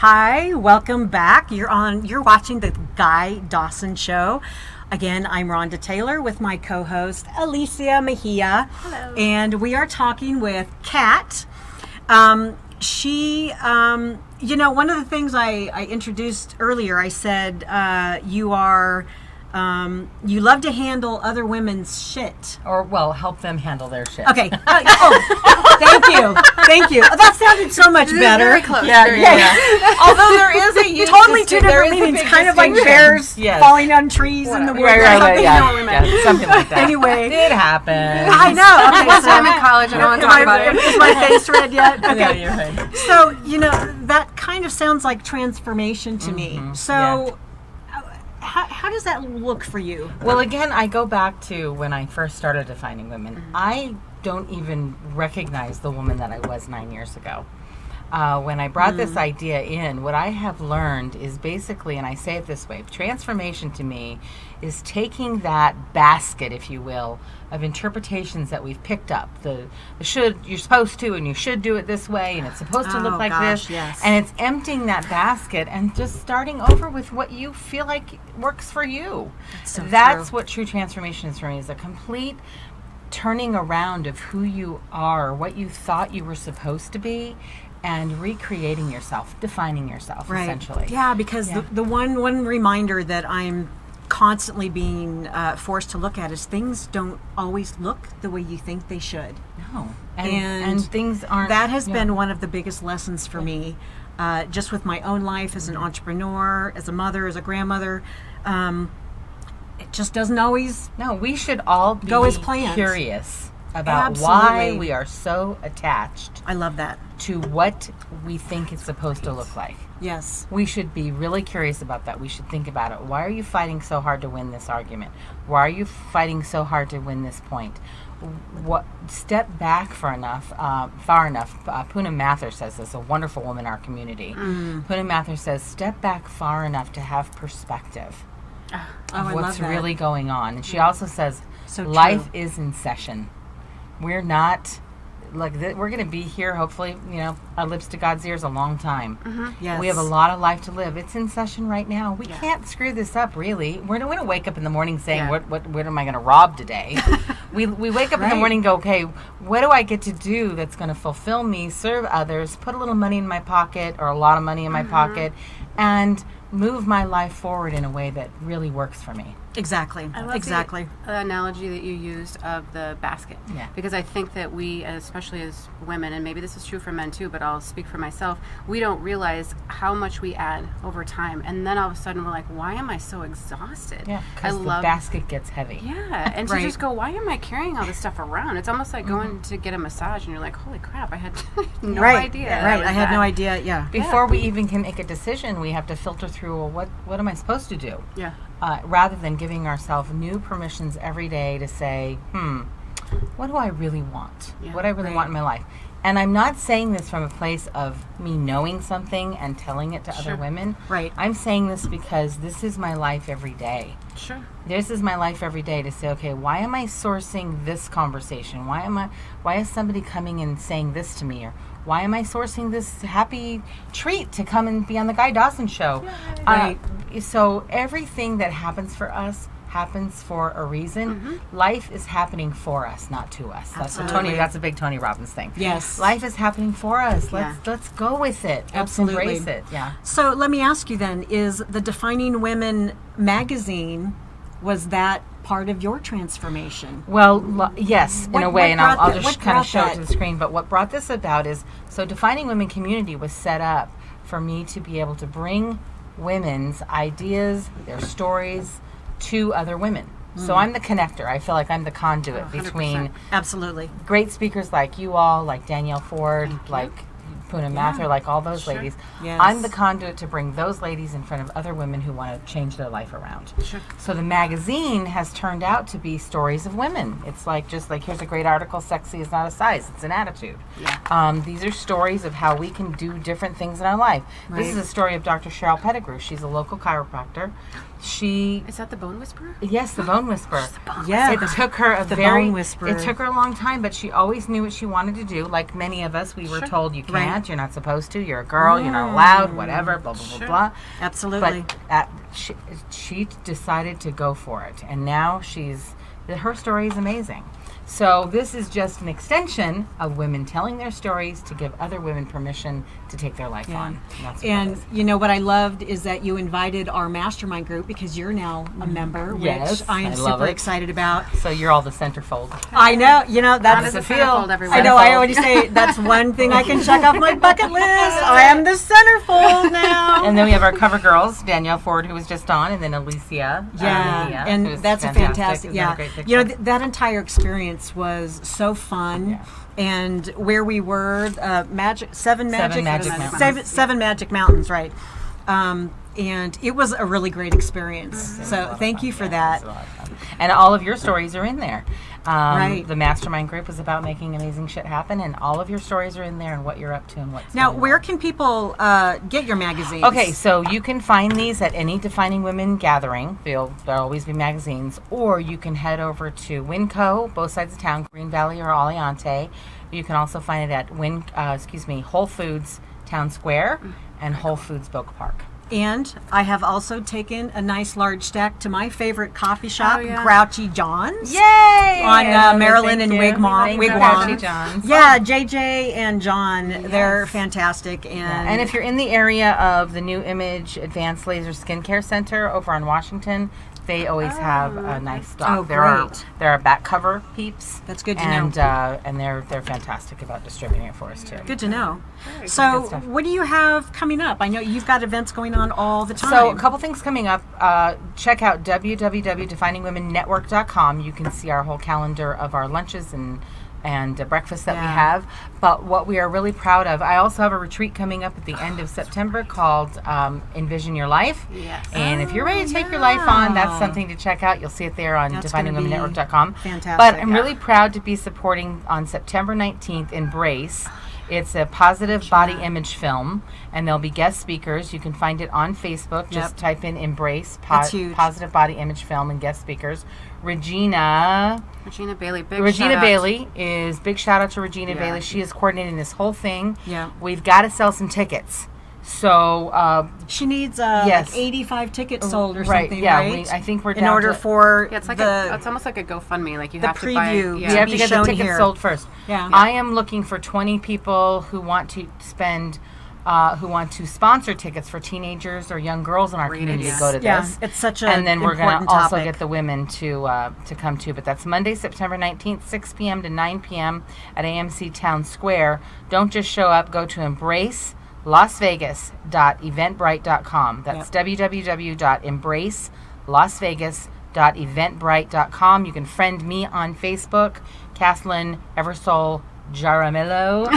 Hi, welcome back. You're watching the Guy Dawson Show. Again, I'm Rhonda Taylor with my co-host Alicia Mejia. Hello. And we are talking with Kat. She, one of the things I introduced earlier, I said you love to handle other women's shit. Or, well, help them handle their shit. Okay. Thank you. Oh, that sounded so much better. Very close. Yeah. Although there is a huge Totally two there different is a meanings, big kind of like distinction. bears falling on trees in the woods. Right, You know what I meant. yeah, something like that. Anyway. It did happen. I know. Okay, Last time in college, I don't want to talk about it. Is my face red yet? Okay. Yeah, you're right. So, that kind of sounds like transformation to me. So, how does that look for you? Well, again, I go back to when I first started defining women. I don't even recognize the woman that I was 9 years ago. When I brought this idea in, what I have learned is basically, and I say it this way, transformation to me is taking that basket, if you will, of interpretations that we've picked up. The should, you're supposed to, and you should do it this way, and it's supposed to look like this. Yes. And it's emptying that basket and just starting over with what you feel like works for you. That's what true transformation is for me, is a complete turning around of who you are, what you thought you were supposed to be, and recreating yourself, defining yourself, essentially. Yeah, because the one reminder that I'm constantly being forced to look at is things don't always look the way you think they should. No. And things aren't... That has been one of the biggest lessons for me, just with my own life as an entrepreneur, as a mother, as a grandmother. It just doesn't always we should all go as planned. Curious about Absolutely. why we are so attached I love that. to what we think it's supposed to look like. Yes. We should be really curious about that. We should think about it. Why are you fighting so hard to win this argument? Why are you fighting so hard to win this point? Step back far enough. Poonam Mathur says this, a wonderful woman in our community. Poonam Mathur says, step back far enough to have perspective of what's really going on. And she also says, life is in session. We're not... we're going to be here, hopefully, our lips to God's ears a long time. Yes. We have a lot of life to live. It's in session right now. We can't screw this up, really. We're going to wake up in the morning saying, what am I going to rob today? we wake up in the morning and go, okay, what do I get to do that's going to fulfill me, serve others, put a little money in my pocket or a lot of money in my pocket, and move my life forward in a way that really works for me. Exactly. I love the analogy that you used of the basket. Yeah. Because I think that we, especially as women, and maybe this is true for men too, but I'll speak for myself, we don't realize how much we add over time. And then all of a sudden we're like, why am I so exhausted? Yeah, because the basket gets heavy. Yeah, and to just go, why am I carrying all this stuff around? It's almost like going to get a massage and you're like, holy crap, I had no idea. Right, I had no idea, Before we even can make a decision, we have to filter through, well, what am I supposed to do? Yeah. Rather than giving ourselves new permissions every day to say, what do I really want? What do I really want in my life? And I'm not saying this from a place of me knowing something and telling it to other women. Right. I'm saying this because this is my life every day. Sure. This is my life every day to say, okay, why am I sourcing this conversation? Why is somebody coming and saying this to me? Or why am I sourcing this happy treat to come and be on the Guy Dawson Show? Right. So everything that happens for us happens for a reason. Life is happening for us, not to us. That's a big Tony Robbins thing. Yes. Life is happening for us. Let's go with it. Let's embrace it. Yeah. So let me ask you then, is the Defining Women magazine, was that part of your transformation? Well, yes, in a way, and I'll just kind of show it to the screen. But what brought this about is, so Defining Women Community was set up for me to be able to bring women's ideas, their stories, to other women. So I'm the connector. I feel like I'm the conduit between great speakers like you all, like Danielle Ford, like Poonam Mathur, like all those ladies. Yes. I'm the conduit to bring those ladies in front of other women who want to change their life around. Sure. So the magazine has turned out to be stories of women. It's like, just like, here's a great article, sexy is not a size, it's an attitude. Yeah. These are stories of how we can do different things in our life. Right. This is a story of Dr. Cheryl Pettigrew. She's a local chiropractor Is that the Bone Whisperer? Yes, the Bone Whisperer. Yeah, it took her Bone Whisperer. It took her a long time, but she always knew what she wanted to do. Like many of us, we were told you can't, you're not supposed to, you're a girl, you're not allowed, whatever, blah blah blah blah. Absolutely. But she decided to go for it, and now her story is amazing. So this is just an extension of women telling their stories to give other women permission to take their life on. And you know what I loved is that you invited our mastermind group, because you're now a member, which I am super excited about. So you're all the centerfold. I know. You know, that's the centerfold, everyone. I know. I already say that's one thing I can check off my bucket list. I am the centerfold now. And then we have our cover girls, Danielle Ford, who was just on, and then Alicia. And that's a fantastic. You know, that entire experience was so fun. Yeah. And where we were, Seven Magic Mountains, right? And it was a really great experience. So thank you for that. And all of your stories are in there. Right. The mastermind group is about making amazing shit happen, and all of your stories are in there and what you're up to and what's now. going Where on. can people get your magazines? Okay, so you can find these at any Defining Women gathering. There'll always be magazines, or you can head over to Winco, both sides of town, Green Valley or Aliante. You can also find it at Whole Foods Town Square and Whole Foods Boca Park. And I have also taken a nice large stack to my favorite coffee shop, Grouchy John's. Yay! On Maryland and Wigwam. Grouchy John's. Yeah, JJ and John, they're fantastic. And if you're in the area of the New Image Advanced Laser Skincare Center over on Washington, they always have a nice stock. Oh, great. There are back cover peeps. That's good to know. And they're fantastic about distributing it for us too. Good to know. So what do you have coming up? I know you've got events going on all the time. So a couple things coming up. Check out www.definingwomennetwork.com. You can see our whole calendar of our lunches and breakfast that we have. But what we are really proud of, I also have a retreat coming up at the end of September called Envision Your Life. Yes. And if you're ready to take your life on, that's something to check out. You'll see it there on definingwomennetwork.com. Fantastic. But I'm really proud to be supporting on September 19th Embrace. It's a positive body image film, and there'll be guest speakers. You can find it on Facebook. Just type in Embrace Positive Body Image Film and guest speakers. Regina Bailey. Big shout out to Regina Bailey. She is coordinating this whole thing. Yeah. We've got to sell some tickets. So she needs like 85 tickets sold or something, right? I think we're down in order for it's like it's almost like a GoFundMe. Like you have to buy. You have to get the tickets sold first. Yeah. I am looking for 20 people who want to spend. Who want to sponsor tickets for teenagers or young girls in our community to go to this. It's such a and then we're going to also get the women to come too. But that's Monday, September 19th, 6 p.m. to 9 p.m. at AMC Town Square. Don't just show up. Go to embracelasvegas.eventbrite.com. That's www.embracelasvegas.eventbrite.com. You can friend me on Facebook, Kathleen Eversole Jaramillo,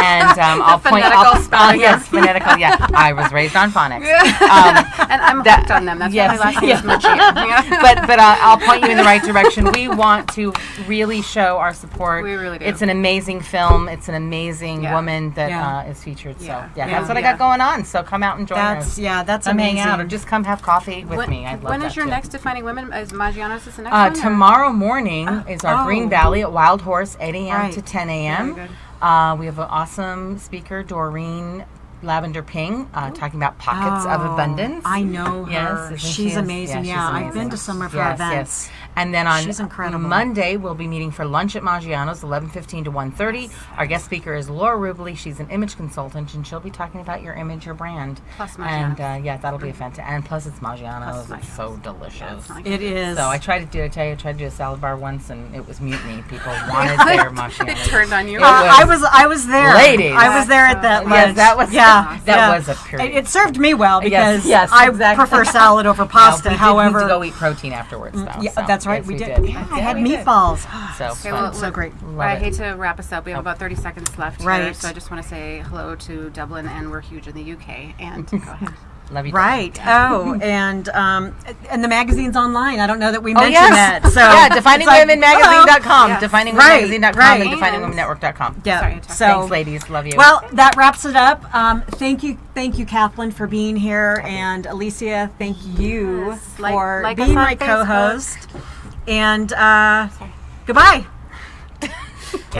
and I'll point out phonetical. Yeah, I was raised on phonics, and I'm hooked on them. That's why my last name is Machia. But I'll point you in the right direction. We want to really show our support. We really do. It's an amazing film. It's an amazing woman that is featured. So that's what I got going on. So come out and join us. Yeah, that's come amazing. hang out or just come have coffee with me. I'd love when that is your too. next Defining Women? Is Maggiano's the next one? Tomorrow morning is our Green Valley at Wild Horse, 8 a.m. to 10 a.m. Very good. We have an awesome speaker, Doreen Lavender Ping, talking about pockets of abundance. I know her. Yes, she's amazing. She's I've been to some of her events. Yes. And then on she's incredible. Monday, we'll be meeting for lunch at Maggiano's, 11:15 to 1:30. Yes. Our guest speaker is Laura Rubley. She's an image consultant, and she'll be talking about your image, your brand. Plus Maggiano's. And that'll be a fantastic. And plus, it's Maggiano's. It's so delicious. It is. So I tried to do a salad bar once, and it was mutiny. People wanted their Maggiano's. It turned on you. I was there. Ladies. I was there at that lunch. Yes, that was a period. It served me well because I prefer salad over pasta. However, we did need to go eat protein afterwards, though. Yeah, so, that's right. yes, we did. I had meatballs. So great. I hate to wrap us up. We have about 30 seconds left here. Right. So I just want to say hello to Dublin, and we're huge in the UK. And go ahead. Love you. Right. Oh, and the magazine's online. I don't know that we mentioned that. So definingwomenmagazine.com, definingwomenmagazine.com, right. and definingwomennetwork.com. Yeah. Thanks, ladies. Love you. Well, that wraps it up. Thank you, Kathleen, for being here, and Alicia, thank you for being my co-host. And goodbye.